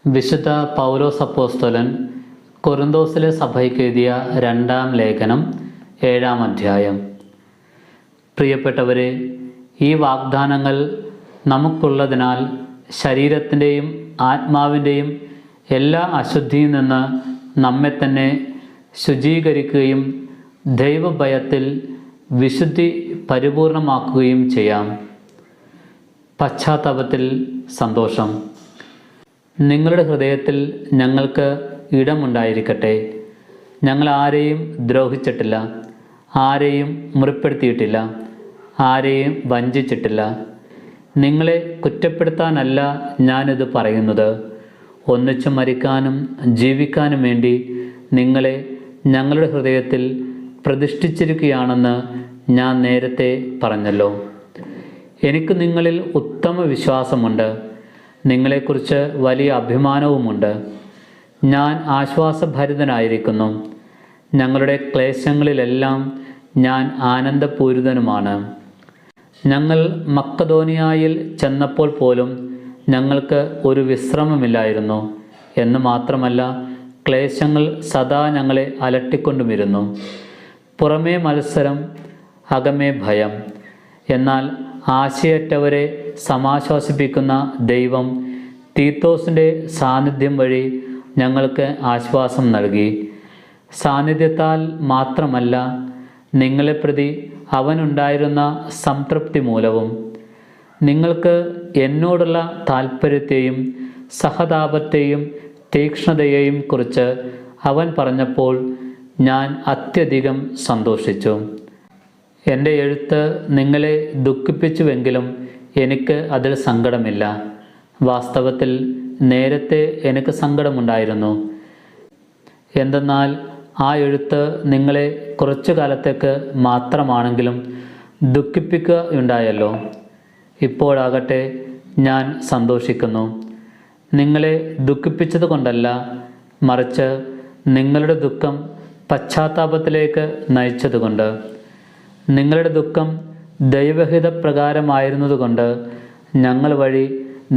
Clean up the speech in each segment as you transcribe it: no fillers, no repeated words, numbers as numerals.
വിശുദ്ധ പൗലോസ് അപ്പോസ്തലൻ കൊരിന്തോസിലെ സഭയ്ക്ക് എഴുതിയ 2-ാം ലേഖനം 7-ാം അധ്യായം. പ്രിയപ്പെട്ടവരെ, ഈ വാഗ്ദാനങ്ങൾ നമുക്കുള്ളതിനാൽ ശരീരത്തിൻ്റെയും ആത്മാവിൻ്റെയും എല്ലാ അശുദ്ധിയിൽ നിന്ന് നമ്മെ തന്നെ ശുചീകരിക്കുകയും ദൈവഭയത്തിൽ വിശുദ്ധി പരിപൂർണമാക്കുകയും ചെയ്യാം. പശ്ചാത്താപത്തിൽ സന്തോഷം. നിങ്ങളുടെ ഹൃദയത്തിൽ ഞങ്ങൾക്ക് ഇടമുണ്ടായിരിക്കട്ടെ. ഞങ്ങൾ ആരെയും ദ്രോഹിച്ചിട്ടില്ല, ആരെയും മുറിപ്പെടുത്തിയിട്ടില്ല, ആരെയും വഞ്ചിച്ചിട്ടില്ല. നിങ്ങളെ കുറ്റപ്പെടുത്താനല്ല ഞാനിത് പറയുന്നത്. ഒന്നിച്ചു മരിക്കാനും ജീവിക്കാനും വേണ്ടി നിങ്ങളെ ഞങ്ങളുടെ ഹൃദയത്തിൽ പ്രതിഷ്ഠിച്ചിരിക്കുകയാണെന്ന് ഞാൻ നേരത്തെ പറഞ്ഞല്ലോ. എനിക്ക് നിങ്ങളിൽ ഉത്തമ വിശ്വാസമുണ്ട്, നിങ്ങളെക്കുറിച്ച് വലിയ അഭിമാനവുമുണ്ട്. ഞാൻ ആശ്വാസഭരിതനായിരിക്കുന്നു. ഞങ്ങളുടെ ക്ലേശങ്ങളിലെല്ലാം ഞാൻ ആനന്ദപൂരിതനുമാണ്. ഞങ്ങൾ മക്കദോനിയായിൽ ചെന്നപ്പോൾ പോലും ഞങ്ങൾക്ക് ഒരു വിശ്രമമില്ലായിരുന്നു എന്ന് മാത്രമല്ല, ക്ലേശങ്ങൾ സദാ ഞങ്ങളെ അലട്ടിക്കൊണ്ടുമിരുന്നു. പുറമേ മത്സരം, അകമേ ഭയം. എന്നാൽ ആശയറ്റവരെ സമാശ്വസിപ്പിക്കുന്ന ദൈവം തീത്തോസിൻ്റെ സാന്നിധ്യം വഴി ഞങ്ങൾക്ക് ആശ്വാസം നൽകി. സാന്നിധ്യത്താൽ മാത്രമല്ല, നിങ്ങളെ പ്രതി അവനുണ്ടായിരുന്ന സംതൃപ്തി മൂലവും. നിങ്ങൾക്ക് എന്നോടുള്ള താൽപ്പര്യത്തെയും സഹതാപത്തെയും തീക്ഷ്ണതയെയും കുറിച്ച് അവൻ പറഞ്ഞപ്പോൾ ഞാൻ അത്യധികം സന്തോഷിച്ചു. എൻ്റെ എഴുത്ത് നിങ്ങളെ ദുഃഖിപ്പിച്ചുവെങ്കിലും എനിക്ക് അതിൽ സങ്കടമില്ല. വാസ്തവത്തിൽ നേരത്തെ എനിക്ക് സങ്കടമുണ്ടായിരുന്നു. എന്തെന്നാൽ ആ എഴുത്ത് നിങ്ങളെ കുറച്ചു കാലത്തേക്ക് മാത്രമാണെങ്കിലും ദുഃഖിപ്പിക്കുകയുണ്ടായല്ലോ. ഇപ്പോഴാകട്ടെ ഞാൻ സന്തോഷിക്കുന്നു. നിങ്ങളെ ദുഃഖിപ്പിച്ചത് കൊണ്ടല്ല, മറിച്ച് നിങ്ങളുടെ ദുഃഖം പശ്ചാത്താപത്തിലേക്ക് നയിച്ചതുകൊണ്ട്. നിങ്ങളുടെ ദുഃഖം ദൈവഹിതപ്രകാരമായിരുന്നതുകൊണ്ട് ഞങ്ങൾ വഴി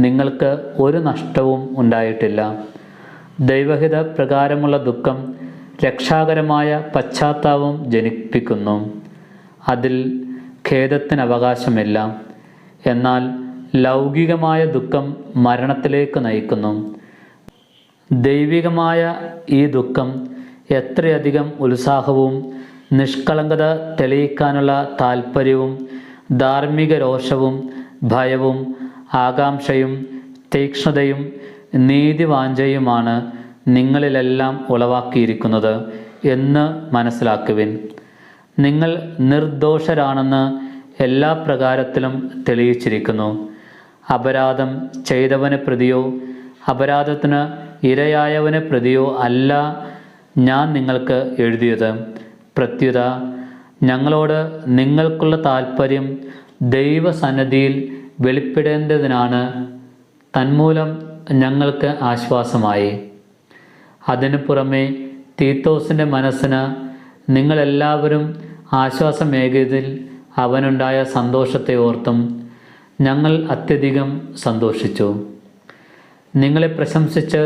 നിങ്ങൾക്ക് ഒരു നഷ്ടവും ഉണ്ടായിട്ടില്ല. ദൈവഹിത പ്രകാരമുള്ള ദുഃഖം രക്ഷാകരമായ പശ്ചാത്താപം ജനിപ്പിക്കുന്നു. അതിൽ ഖേദത്തിന് അവകാശമില്ല. എന്നാൽ ലൗകികമായ ദുഃഖം മരണത്തിലേക്ക് നയിക്കുന്നു. ദൈവികമായ ഈ ദുഃഖം എത്രയധികം ഉത്സാഹവും നിഷ്കളങ്കത തെളിയിക്കാനുള്ള താൽപ്പര്യവും ധാർമ്മിക രോഷവും ഭയവും ആകാംക്ഷയും തീക്ഷ്ണതയും നീതിവാഞ്ചയുമാണ് നിങ്ങളിലെല്ലാം ഉളവാക്കിയിരിക്കുന്നത് എന്ന് മനസ്സിലാക്കുവിൻ. നിങ്ങൾ നിർദോഷരാണെന്ന് എല്ലാ പ്രകാരത്തിലും തെളിയിച്ചിരിക്കുന്നു. അപരാധം ചെയ്തവനെ പ്രതിയോ അപരാധത്തിന് ഇരയായവനെ പ്രതിയോ അല്ല ഞാൻ നിങ്ങൾക്ക് എഴുതിയത്. പ്രത്യുത ഞങ്ങളോട് നിങ്ങൾക്കുള്ള താൽപ്പര്യം ദൈവസന്നിധിയിൽ വെളിപ്പെടേണ്ടതിനാണ്. തന്മൂലം ഞങ്ങൾക്ക് ആശ്വാസമായി. അതിനു പുറമെ തീത്തോസിൻ്റെ മനസ്സിന് നിങ്ങളെല്ലാവരും ആശ്വാസമേകിയതിൽ അവനുണ്ടായ സന്തോഷത്തെ ഓർത്തും ഞങ്ങൾ അത്യധികം സന്തോഷിച്ചു. നിങ്ങളെ പ്രശംസിച്ച്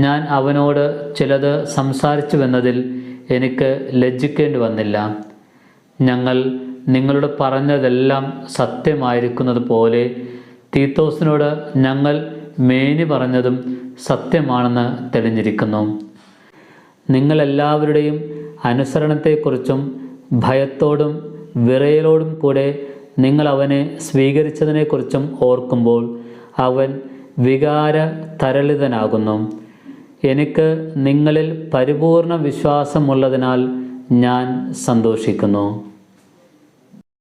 ഞാൻ അവനോട് ചിലത് സംസാരിച്ചുവെന്നതിൽ എനിക്ക് ലജ്ജിക്കേണ്ടി വന്നില്ല. ഞങ്ങൾ നിങ്ങളോട് പറഞ്ഞതെല്ലാം സത്യമായിരിക്കുന്നത് പോലെ തീത്തോസിനോട് ഞങ്ങൾ മേനി പറഞ്ഞതും സത്യമാണെന്ന് തെളിഞ്ഞിരിക്കുന്നു. നിങ്ങളെല്ലാവരുടെയും അനുസരണത്തെക്കുറിച്ചും ഭയത്തോടും വിറയലോടും കൂടെ നിങ്ങൾ അവനെ സ്വീകരിച്ചതിനെക്കുറിച്ചും ഓർക്കുമ്പോൾ അവൻ വികാരതരളിതനാകുന്നു. എനിക്ക് നിങ്ങളിൽ പരിപൂർണ വിശ്വാസമുള്ളതിനാൽ ഞാൻ സന്തോഷിക്കുന്നു.